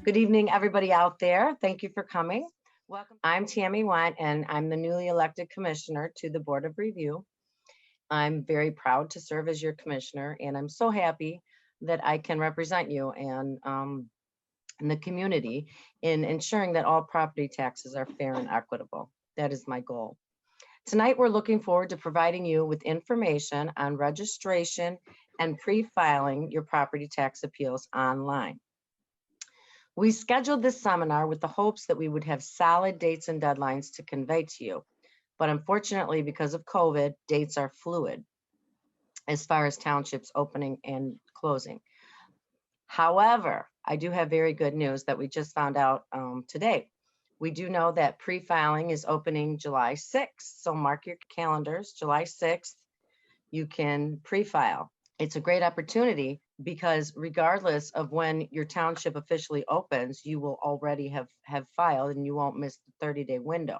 Good evening, everybody out there. Thank you for coming. Welcome. I'm Tammy Wendt, and I'm the newly elected commissioner to the Board of Review. I'm very proud to serve as your commissioner, and I'm so happy that I can represent you and the community in ensuring that all property taxes are fair and equitable. That is my goal. Tonight, we're looking forward to providing you with information on registration and pre-filing your property tax appeals online. We scheduled this seminar with the hopes that we would have solid dates and deadlines to convey to you. But unfortunately, because of COVID, dates are fluid as far as townships opening and closing. However, I do have very good news that we just found out today. We do know that pre-filing is opening July 6th. So mark your calendars, July 6th, you can pre-file. It's a great opportunity because regardless of when your township officially opens, you will already have filed and you won't miss the 30-day window.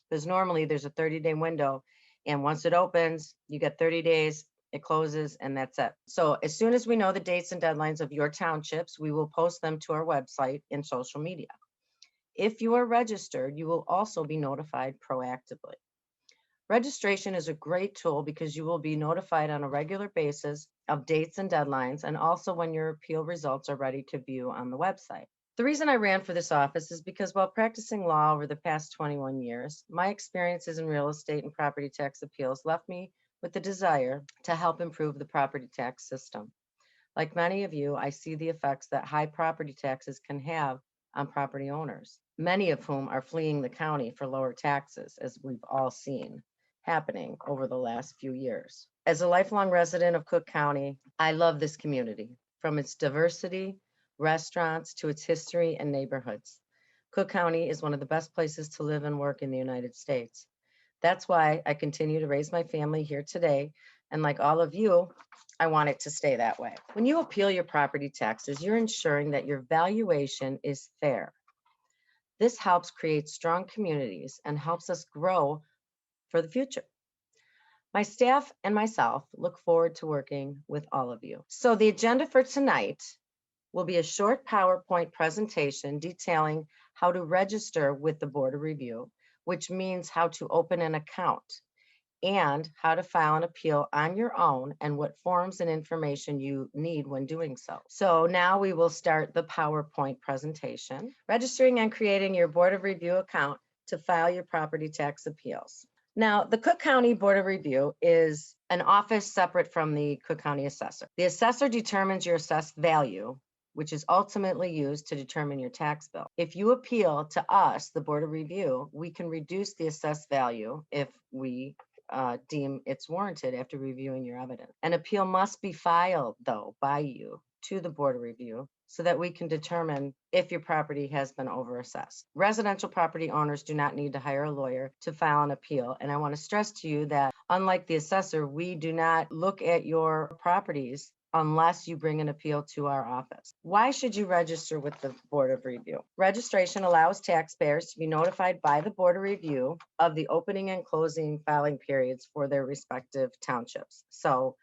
Because normally there's a 30-day window, and once it opens, you get 30 days, it closes, and that's it. So as soon as we know the dates and deadlines of your townships, we will post them to our website and social media. If you are registered, you will also be notified proactively. Registration is a great tool because you will be notified on a regular basis of dates and deadlines, and also when your appeal results are ready to view on the website. The reason I ran for this office is because while practicing law over the past 21 years, my experiences in real estate and property tax appeals left me with the desire to help improve the property tax system. Like many of you, I see the effects that high property taxes can have on property owners, many of whom are fleeing the county for lower taxes, as we've all seen happening over the last few years. As a lifelong resident of Cook County, I love this community, from its diversity, restaurants, to its history and neighborhoods. Cook County is one of the best places to live and work in the United States. That's why I continue to raise my family here today, and like all of you, I want it to stay that way. When you appeal your property taxes, you're ensuring that your valuation is fair. This helps create strong communities and helps us grow for the future. My staff and myself look forward to working with all of you. So the agenda for tonight will be a short PowerPoint presentation detailing how to register with the Board of Review, which means how to open an account, and how to file an appeal on your own and what forms and information you need when doing so. So now we will start the PowerPoint presentation. Registering and creating your Board of Review account to file your property tax appeals. Now, the Cook County Board of Review is an office separate from the Cook County Assessor. The assessor determines your assessed value, which is ultimately used to determine your tax bill. If you appeal to us, the Board of Review, we can reduce the assessed value if we deem it's warranted after reviewing your evidence. An appeal must be filed, though, by you to the Board of Review so that we can determine if your property has been overassessed. Residential property owners do not need to hire a lawyer to file an appeal. And I want to stress to you that unlike the assessor, we do not look at your properties unless you bring an appeal to our office. Why should you register with the Board of Review? Registration allows taxpayers to be notified by the Board of Review of the opening and closing filing periods for their respective townships. So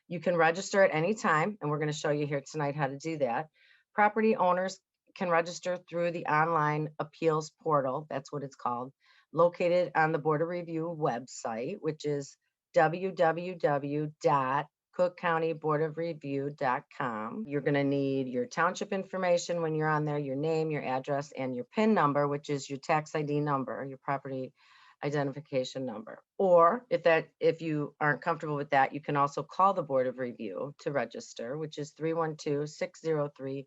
you can register at any time, and we're going to show you here tonight how to do that. Property owners can register through the online appeals portal, that's what it's called, located on the Board of Review website, which is www.cookcountyboardofreview.com. You're going to need your township information when you're on there, your name, your address, and your PIN number, which is your tax ID number, your property identification number. Or if you aren't comfortable with that, you can also call the Board of Review to register, which is 312-603-5542.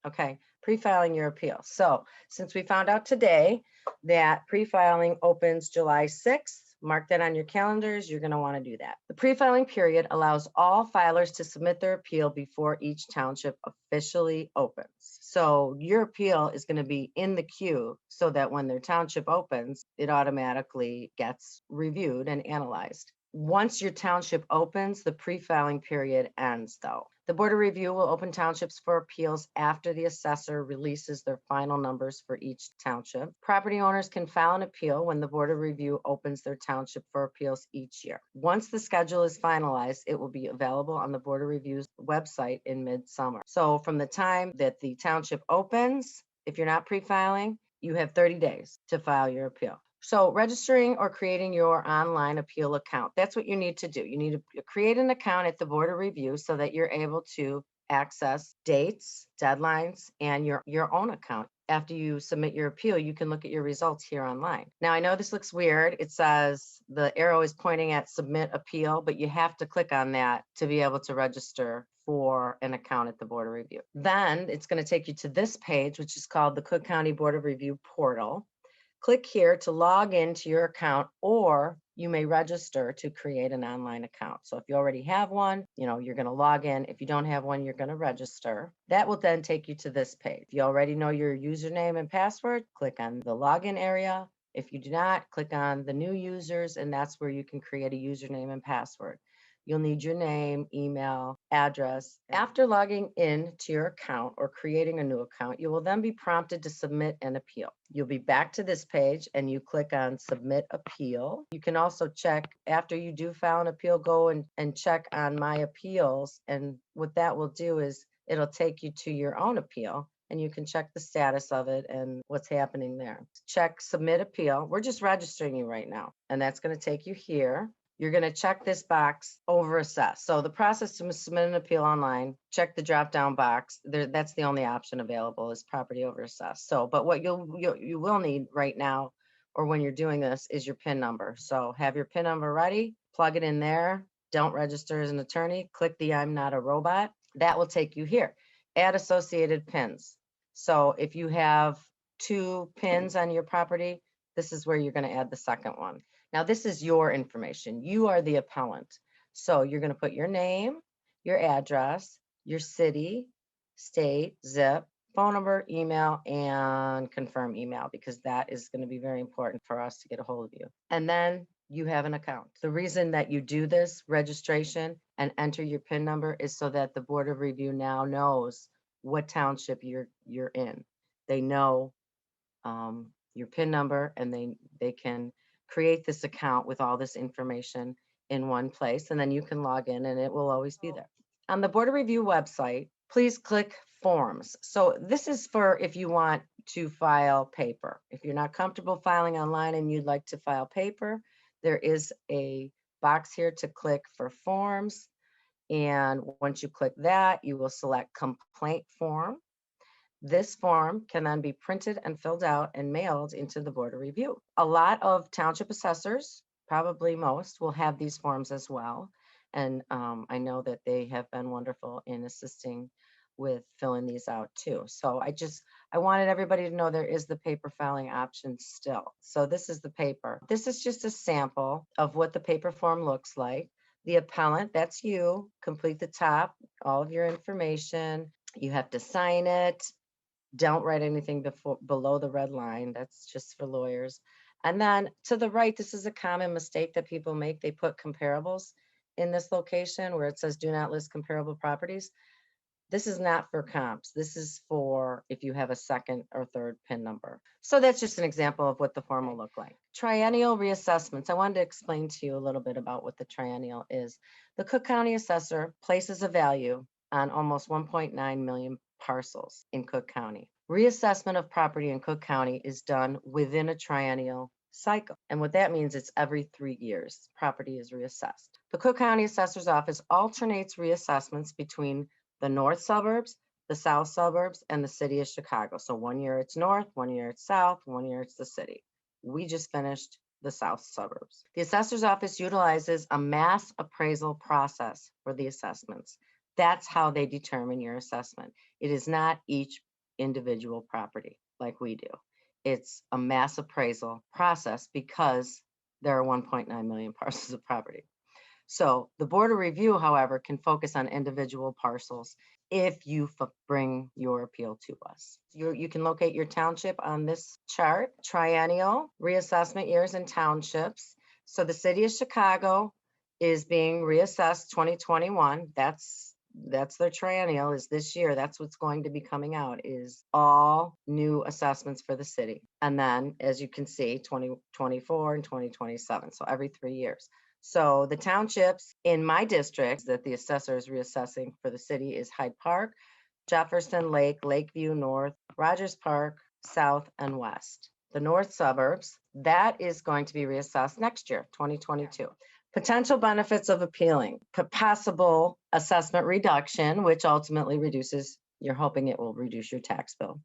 Okay, pre-filing your appeal. So since we found out today that pre-filing opens July 6th, mark that on your calendars. You're going to want to do that. The pre-filing period allows all filers to submit their appeal before each township officially opens. So your appeal is going to be in the queue so that when their township opens, it automatically gets reviewed and analyzed. Once your township opens, the pre-filing period ends, though. The Board of Review will open townships for appeals after the assessor releases their final numbers for each township. Property owners can file an appeal when the Board of Review opens their township for appeals each year. Once the schedule is finalized, it will be available on the Board of Review's website in midsummer. So from the time that the township opens, if you're not pre-filing, you have 30 days to file your appeal. So registering or creating your online appeal account, that's what you need to do. You need to create an account at the Board of Review so that you're able to access dates, deadlines, and your own account. After you submit your appeal, you can look at your results here online. Now, I know this looks weird. It says the arrow is pointing at submit appeal, but you have to click on that to be able to register for an account at the Board of Review. Then it's going to take you to this page, which is called the Cook County Board of Review portal. Click here to log into your account, or you may register to create an online account. So if you already have one, you're going to log in. If you don't have one, you're going to register. That will then take you to this page. If you already know your username and password, click on the login area. If you do not, click on the new users, and that's where you can create a username and password. You'll need your name, email, address. After logging in to your account or creating a new account, you will then be prompted to submit an appeal. You'll be back to this page and you click on Submit Appeal. You can also check, after you do file an appeal, go and check on My Appeals. And what that will do is it'll take you to your own appeal, and you can check the status of it and what's happening there. Check Submit Appeal. We're just registering you right now, and that's going to take you here. You're going to check this box, over assess. So the process to submit an appeal online, check the drop down box. That's the only option available is property over assess. So, but what you will need right now, or when you're doing this, is your PIN number. So have your PIN number ready, plug it in there. Don't register as an attorney. Click the I'm not a robot. That will take you here. Add associated PINs. So if you have 2 PINs on your property, this is where you're going to add the second one. Now, this is your information. You are the appellant. So you're going to put your name, your address, your city, state, zip, phone number, email, and confirm email, because that is going to be very important for us to get a hold of you. And then you have an account. The reason that you do this registration and enter your PIN number is so that the Board of Review now knows what township you're in. They know your PIN number, and they can create this account with all this information in one place, and then you can log in and it will always be there. On the Board of Review website, please click Forms. So this is for if you want to file paper. If you're not comfortable filing online and you'd like to file paper, there is a box here to click for Forms. And once you click that, you will select Complaint Form. This form can then be printed and filled out and mailed into the Board of Review. A lot of township assessors, probably most, will have these forms as well. And I know that they have been wonderful in assisting with filling these out too. So I wanted everybody to know there is the paper filing option still. So this is the paper. This is just a sample of what the paper form looks like. The appellant, that's you, complete the top, all of your information. You have to sign it. Don't write anything below the red line. That's just for lawyers. And then to the right, this is a common mistake that people make. They put comparables in this location where it says do not list comparable properties. This is not for comps. This is for if you have a second or third PIN number. So that's just an example of what the form will look like. Triennial reassessments. I wanted to explain to you a little bit about what the triennial is. The Cook County assessor places a value on almost 1.9 million parcels in Cook County. Reassessment of property in Cook County is done within a triennial cycle. And what that means, it's every 3 years, property is reassessed. The Cook County Assessor's Office alternates reassessments between the north suburbs, the south suburbs, and the city of Chicago. So 1 year it's north, 1 year it's south, 1 year it's the city. We just finished the south suburbs. The assessor's office utilizes a mass appraisal process for the assessments. That's how they determine your assessment. It is not each individual property like we do. It's a mass appraisal process because there are 1.9 million parcels of property. So the Board of Review, however, can focus on individual parcels if you bring your appeal to us. You can locate your township on this chart, triennial reassessment years and townships. So the city of Chicago is being reassessed 2021. That's that's their triennial, is this year. That's what's going to be coming out, is all new assessments for the city. And then, as you can see, 2024 and 2027. So every 3 years. So the townships in my district that the assessor is reassessing for the city is Hyde Park, Jefferson Lake, Lakeview North, Rogers Park, South, and West. The north suburbs, that is going to be reassessed next year, 2022. Potential benefits of appealing: possible assessment reduction, which ultimately reduces, you're hoping it will reduce your tax bill.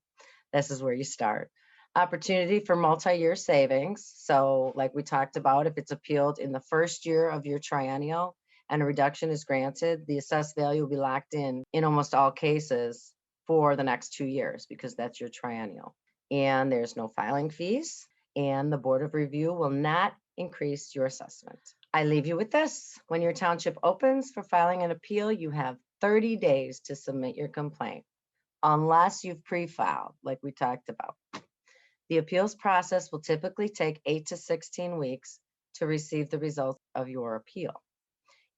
This is where you start. Opportunity for multi-year savings. So like we talked about, if it's appealed in the first year of your triennial and a reduction is granted, the assessed value will be locked in almost all cases for the next 2 years, because that's your triennial. And there's no filing fees, and the Board of Review will not increase your assessment. I leave you with this. When your township opens for filing an appeal, you have 30 days to submit your complaint, unless you've pre-filed, like we talked about. The appeals process will typically take 8 to 16 weeks to receive the results of your appeal.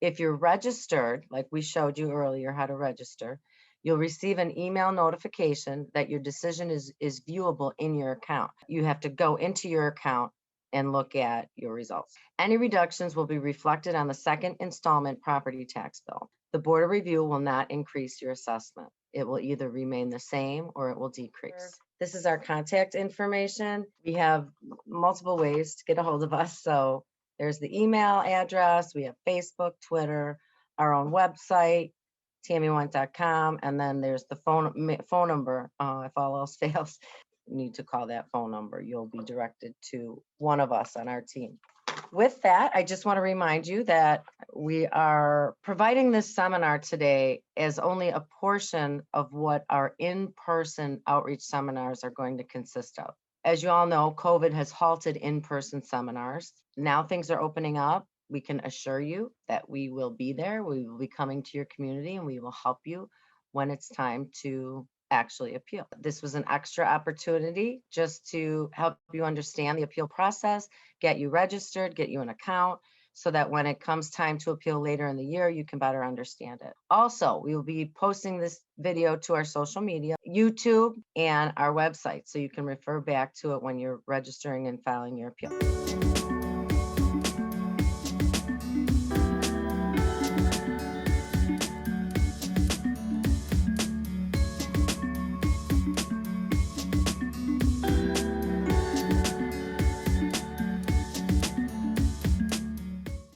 If you're registered, like we showed you earlier how to register, you'll receive an email notification that your decision is viewable in your account. You have to go into your account and look at your results. Any reductions will be reflected on the second installment property tax bill. The Board of Review will not increase your assessment. It will either remain the same or it will decrease. This is our contact information. We have multiple ways to get a hold of us. So there's the email address, we have Facebook, Twitter, our own website, tammywendt.com, and then there's the phone number. If all else fails, you need to call that phone number. You'll be directed to one of us on our team. With that, I just want to remind you that we are providing this seminar today as only a portion of what our in-person outreach seminars are going to consist of. As you all know, COVID has halted in-person seminars. Now things are opening up. We can assure you that we will be there. We will be coming to your community and we will help you when it's time to actually appeal. This was an extra opportunity just to help you understand the appeal process, get you registered, get you an account, so that when it comes time to appeal later in the year, you can better understand it. Also, we will be posting this video to our social media, YouTube, and our website, so you can refer back to it when you're registering and filing your appeal.